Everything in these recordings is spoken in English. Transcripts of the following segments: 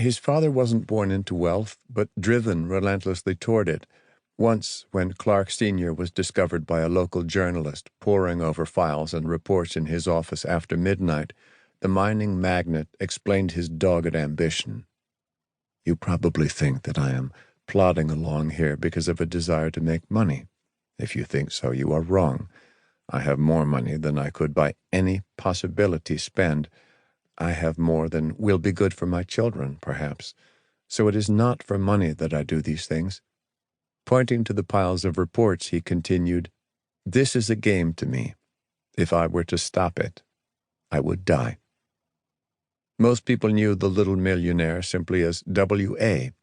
His father wasn't born into wealth, but driven relentlessly toward it. Once, when Clark Sr. was discovered by a local journalist poring over files and reports in his office after midnight, the mining magnate explained his dogged ambition. "You probably think that I am plodding along here because of a desire to make money. If you think so, you are wrong. I have more money than I could by any possibility spend. I have more than will be good for my children, perhaps. So it is not for money that I do these things." Pointing to the piles of reports, he continued, "This is a game to me. If I were to stop it, I would die." Most people knew the little millionaire simply as W.A.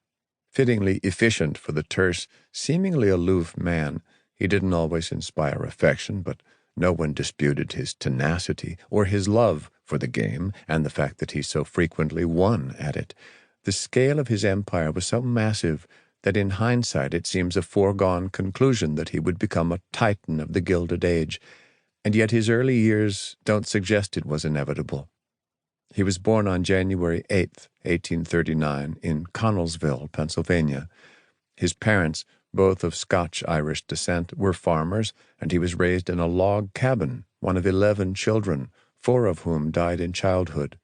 Fittingly efficient for the terse, seemingly aloof man, he didn't always inspire affection, but no one disputed his tenacity or his love for the game and the fact that he so frequently won at it. The scale of his empire was so massive that in hindsight it seems a foregone conclusion that he would become a titan of the Gilded Age, and yet his early years don't suggest it was inevitable. He was born on January 8, 1839, in Connellsville, Pennsylvania. His parents, both of Scotch-Irish descent, were farmers, and he was raised in a log cabin, one of 11 children, 4 of whom died in childhood.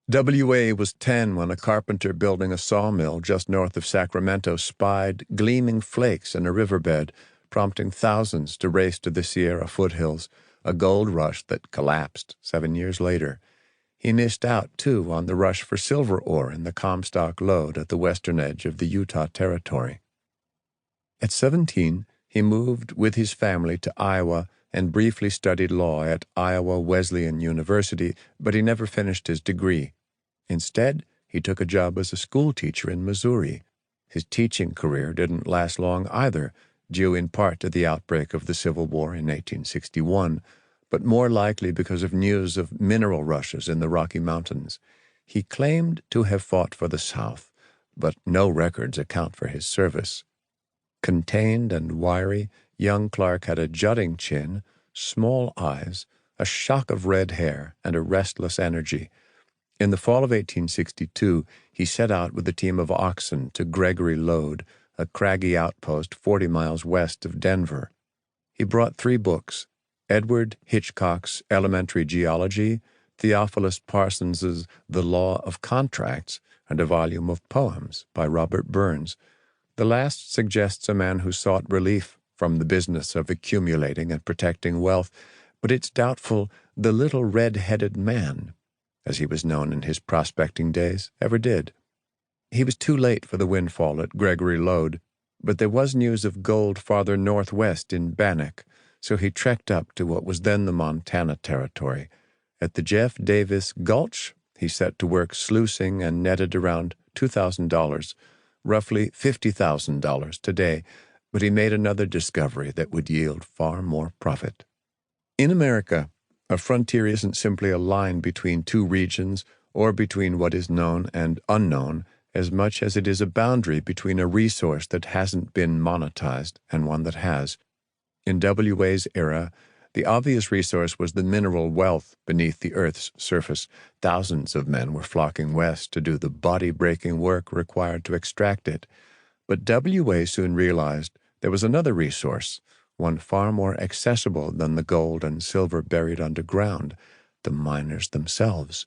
W.A. was 10 when a carpenter building a sawmill just north of Sacramento spied gleaming flakes in a riverbed, prompting thousands to race to the Sierra foothills, a gold rush that collapsed 7 years later. He missed out, too, on the rush for silver ore in the Comstock lode at the western edge of the Utah Territory. At 17, he moved with his family to Iowa and briefly studied law at Iowa Wesleyan University, but he never finished his degree. Instead, he took a job as a schoolteacher in Missouri. His teaching career didn't last long either, due in part to the outbreak of the Civil War in 1861, but more likely because of news of mineral rushes in the Rocky Mountains. He claimed to have fought for the South, but no records account for his service. Contained and wiry, young Clark had a jutting chin, small eyes, a shock of red hair, and a restless energy. In the fall of 1862, he set out with a team of oxen to Gregory Lode, a craggy outpost 40 miles west of Denver. He brought 3 books: Edward Hitchcock's Elementary Geology, Theophilus Parsons's The Law of Contracts, and a volume of poems by Robert Burns. The last suggests a man who sought relief from the business of accumulating and protecting wealth, but it's doubtful the little red-headed man, as he was known in his prospecting days, ever did. He was too late for the windfall at Gregory Lode, but there was news of gold farther northwest in Bannock, so he trekked up to what was then the Montana Territory. At the Jeff Davis Gulch, he set to work sluicing and netted around $2,000, roughly $50,000 today, but he made another discovery that would yield far more profit. In America, a frontier isn't simply a line between 2 regions or between what is known and unknown, as much as it is a boundary between a resource that hasn't been monetized and one that has. In W.A.'s era, the obvious resource was the mineral wealth beneath the Earth's surface. Thousands of men were flocking west to do the body-breaking work required to extract it. But W.A. soon realized there was another resource, one far more accessible than the gold and silver buried underground: the miners themselves.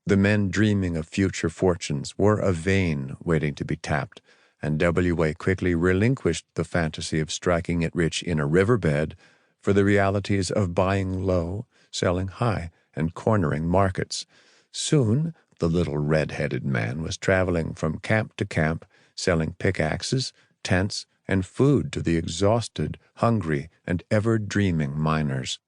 The men dreaming of future fortunes were a vein waiting to be tapped, and W.A. quickly relinquished the fantasy of striking it rich in a riverbed for the realities of buying low, selling high, and cornering markets. Soon, the little red-headed man was traveling from camp to camp, selling pickaxes, tents, and food to the exhausted, hungry, and ever-dreaming miners.